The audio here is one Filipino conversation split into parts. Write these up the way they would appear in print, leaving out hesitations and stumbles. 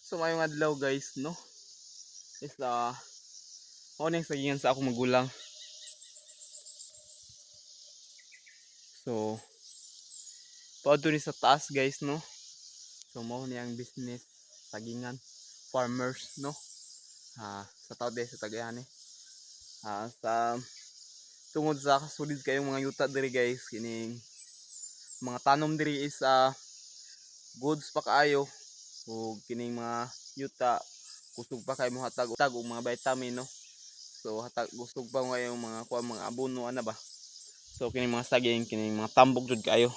So ngayong adlaw guys, no, is morning sagingan sa ako magulang. So paadto ni sa taas guys, no. So mao ni ang business sagingan farmers, no. Sa tawde sa Tagayani. Sa tungod sa kasulid kayong mga yuta diri guys, kining mga tanom diri is goods pa kaayo ug kining mga yuta kusog pa kay mo hatag og mga vitamin, no. So hatag gusto pa mo yung mga abono ana ba. So kining mga saging kining mga tambok jud kayo.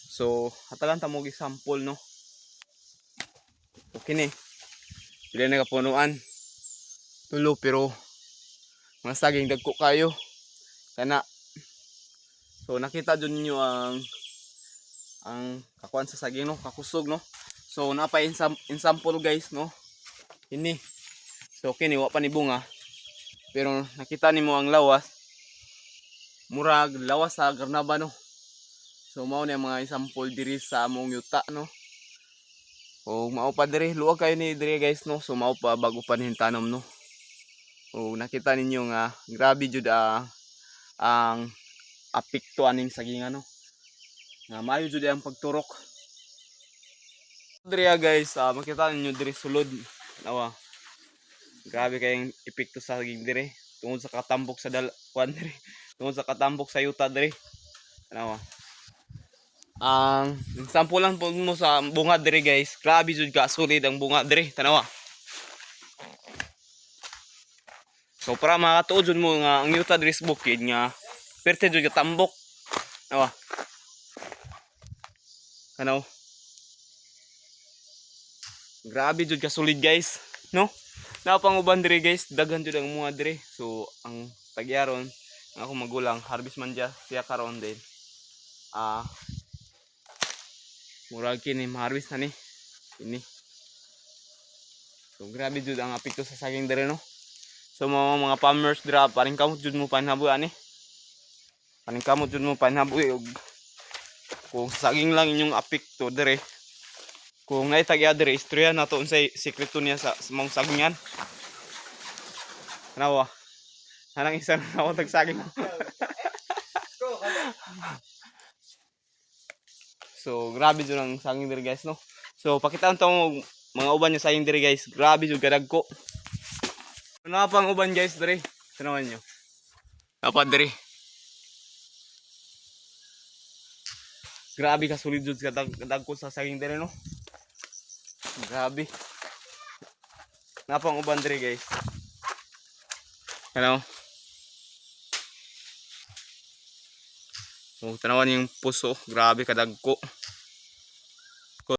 So hatagan ta mo og example, no. Okay ni. Dili na kapunuan. Tulo pero mga saging dagko kayo. Kana. So nakita jud niyo ang kakuan sa saging, no, kakusog, no. So napa example guys, no. Ini. So kini wa pa ni bunga. Pero nakita nimo ang lawas. Murag lawas sa garnaba, no. So mao ni mga example diri sa among yuta, no. O mao pa diri luwag kayo ni diri guys, no. So mao pa bago pa nin tanom, no. O nakita ninyo nga grabe jud ang apekto aning sagingan, no. Nga maayo jud ang pagturok. Diri guys, makita ninyo diri sulod. Nawa. Grabe kayong epekto sa saging diri tungod sa katambok sa kuan diri. Tungod sa katambok sa yuta diri. Nawa. Ang example lang po mo sa bunga diri guys. Grabe jud ka solid ang bunga diri, tanawa. So para makatuod jud mo nga ang yuta diri sa bukid nga perte jud ka tambok. Tanawa. Kanaw. Grabe jud ka solid guys, no? Napang uban diri guys, daghan jud ang bunga diri. So ang tagyaron nga ako magulang harvest man siya karon din. Murag kini ma-harvest na ni. Ini. So grabe jud ang apekto sa saging diri, no. So mga farmers dira paring kamot jud mo panhaboy ani. Paring kamot jud mo panhaboy og kung saging lang inyong apekto diri. Kung naitagya diri istorya nato unsay sekreto niya sa mong sagingan. Kanawa. Hanang isa na ako tag saging. So grabe jud ang saging diri guys, no. So pakitaan to mga uban niya saging diri guys. Grabe jud kadagko. Ano pang uban guys diri? Tanawan niyo. Dapat diri. Grabe ka solid jud kadagko sa saging diri, no. Grabe. Napang uban diri guys. Ano? So tanawan yung puso, grabe kadagko.